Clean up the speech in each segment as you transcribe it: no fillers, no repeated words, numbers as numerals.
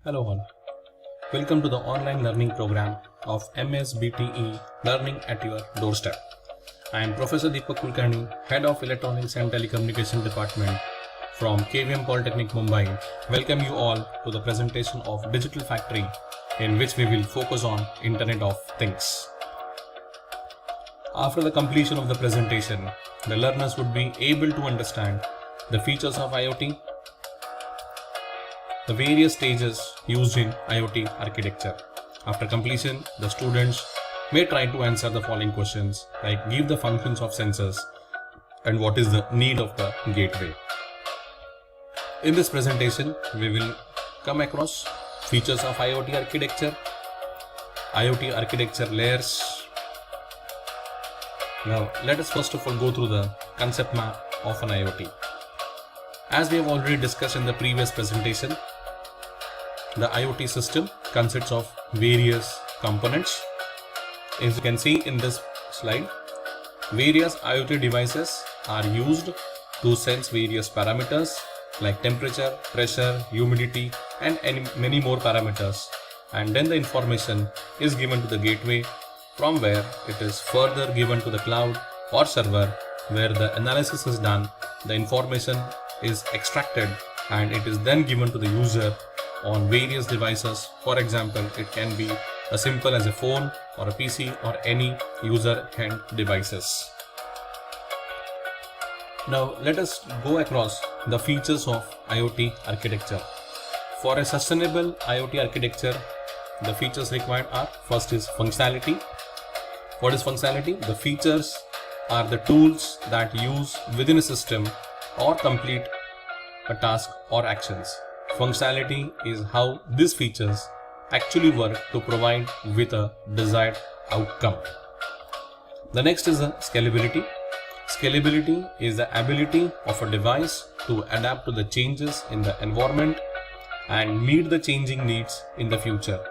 Hello all. Welcome to the online learning program of MSBTE Learning at Your Doorstep. I am Professor Deepak Kulkarni, Head of Electronics and Telecommunication Department from KVM Polytechnic, Mumbai. Welcome you all to the presentation of Digital Factory, in which we will focus on Internet of Things. After the completion of the presentation, the learners would be able to understand the features of IoT, the various stages used in IoT architecture. After completion, the students may try to answer the following questions like give the functions of sensors and what is the need of the gateway. In this presentation, we will come across features of IoT architecture layers. Now, let us first of all go through the concept map of an IoT. As we have already discussed in the previous presentation, the IoT system consists of various components. As you can see in this slide, various IoT devices are used to sense various parameters like temperature, pressure, humidity, and many more parameters. And then the information is given to the gateway, from where it is further given to the cloud or server, where the analysis is done, the information is extracted, and it is then given to the user on various devices. For example, it can be as simple as a phone or a PC or any user hand devices. Now let us go across the features of IoT architecture. For a sustainable IoT architecture, the features required are: first is functionality. What is functionality? The features are the tools that use within a system or complete a task or actions. Functionality is how these features actually work to provide with a desired outcome. The next is scalability. Scalability is the ability of a device to adapt to the changes in the environment and meet the changing needs in the future.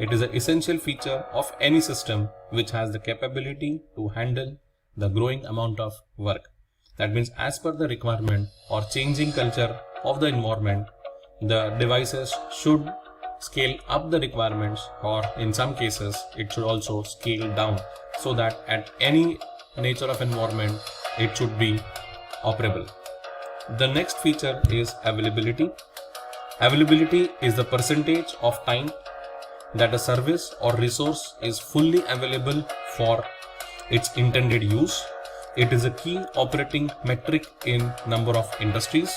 It is an essential feature of any system which has the capability to handle the growing amount of work. That means, as per the requirement or changing culture of the environment, the devices should scale up the requirements, or in some cases it should also scale down, so that at any nature of environment it should be operable. The next feature is availability. Availability is the percentage of time that a service or resource is fully available for its intended use. It is a key operating metric in number of industries.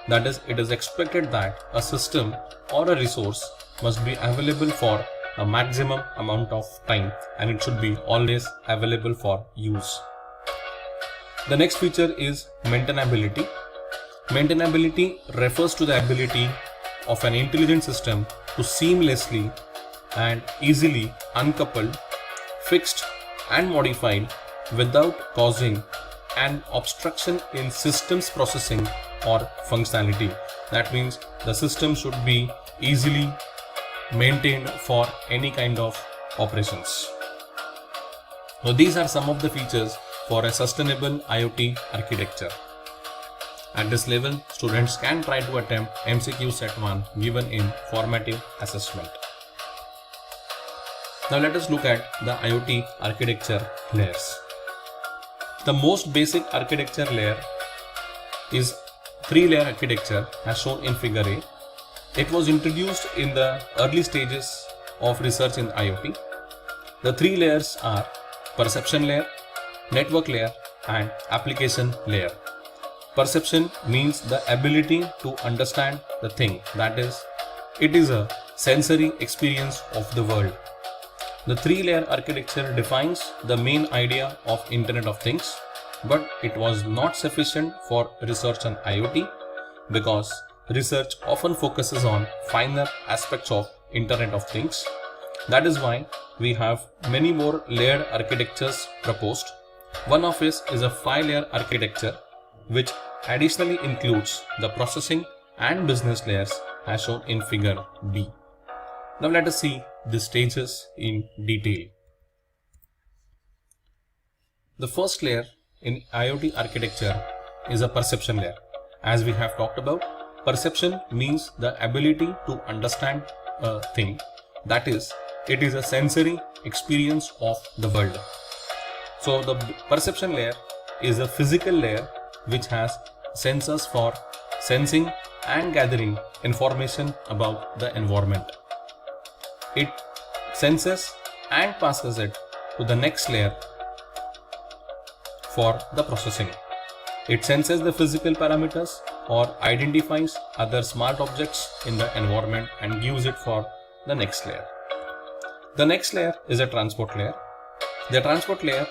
That is, it is expected that a system or a resource must be available for a maximum amount of time, and it should be always available for use. The next feature is maintainability. Maintainability refers to the ability of an intelligent system to seamlessly and easily uncouple, fixed and modified without causing an obstruction in systems processing or functionality. That means the system should be easily maintained for any kind of operations. Now, these are some of the features for a sustainable IoT architecture. At this level, students can try to attempt MCQ Set 1 given in formative assessment. Now let us look at the IoT architecture layers. The most basic architecture layer is 3-layer architecture as shown in figure A. It was introduced in the early stages of research in IoT. The 3 layers are perception layer, network layer, and application layer. Perception means the ability to understand the thing, that is, it is a sensory experience of the world. The 3-layer architecture defines the main idea of Internet of Things, but it was not sufficient for research on IoT because research often focuses on finer aspects of Internet of Things. That is why we have many more layered architectures proposed. One of these is a 5-layer architecture, which additionally includes the processing and business layers as shown in figure B. Now let us see the stages in detail. The first layer in IoT architecture is a perception layer. As we have talked about, perception means the ability to understand thing, that is, it is a sensory experience of the world. So the perception layer is a physical layer which has sensors for sensing and gathering information about the environment. It senses and passes it to the next layer for the processing. It senses the physical parameters or identifies other smart objects in the environment and gives it for the next layer. The next layer is a transport layer. The transport layer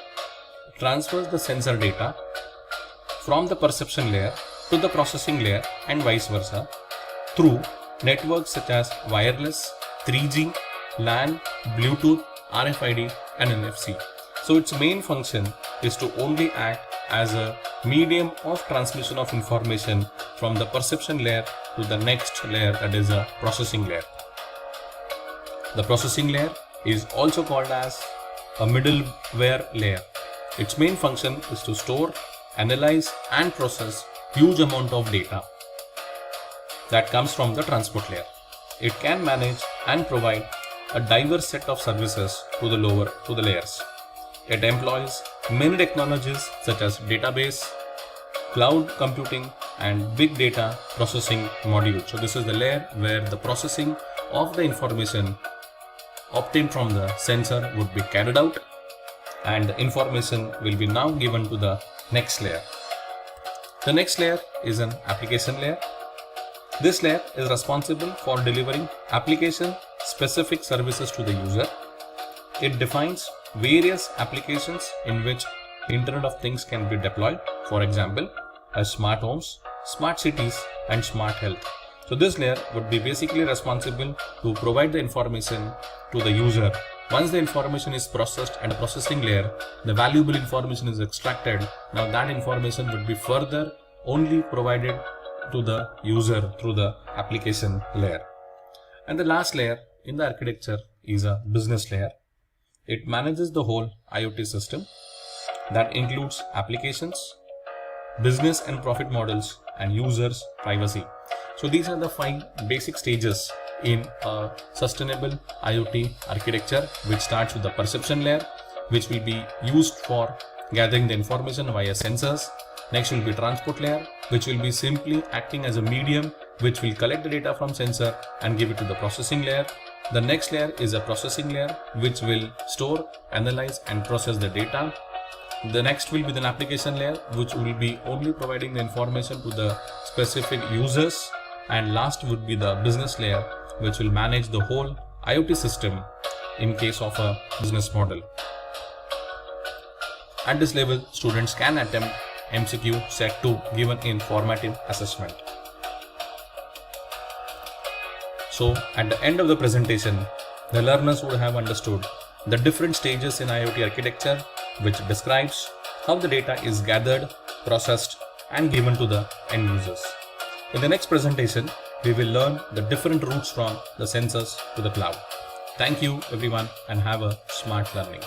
transfers the sensor data from the perception layer to the processing layer and vice versa through networks such as wireless, 3G, LAN, Bluetooth, RFID and NFC. So its main function is to only act as a medium of transmission of information from the perception layer to the next layer, that is a processing layer. The processing layer is also called as a middleware layer. Its main function is to store, analyze and process huge amount of data that comes from the transport layer. It can manage and provide a diverse set of services to the layers. It employs many technologies such as database, cloud computing and big data processing module. So this is the layer where the processing of the information obtained from the sensor would be carried out and the information will be now given to the next layer. The next layer is an application layer. This layer is responsible for delivering application specific services to the user. It defines various applications in which Internet of Things can be deployed, for example, as smart homes, smart cities and smart health. So this layer would be basically responsible to provide the information to the user. Once the information is processed at a processing layer, the valuable information is extracted. Now that information would be further only provided to the user through the application layer. And the last layer in the architecture is a business layer. It manages the whole IoT system that includes applications, business and profit models and users' privacy. So these are the 5 basic stages in a sustainable IoT architecture, which starts with the perception layer, which will be used for gathering the information via sensors. Next will be transport layer, which will be simply acting as a medium which will collect the data from sensor and give it to the processing layer. The next layer is a processing layer which will store, analyze and process the data. The next will be the application layer which will be only providing the information to the specific users. And last would be the business layer which will manage the whole IoT system in case of a business model. At this level, students can attempt MCQ Set 2 given in formative assessment. So at the end of the presentation, the learners would have understood the different stages in IoT architecture, which describes how the data is gathered, processed and given to the end users. In the next presentation, we will learn the different routes from the sensors to the cloud. Thank you everyone and have a smart learning.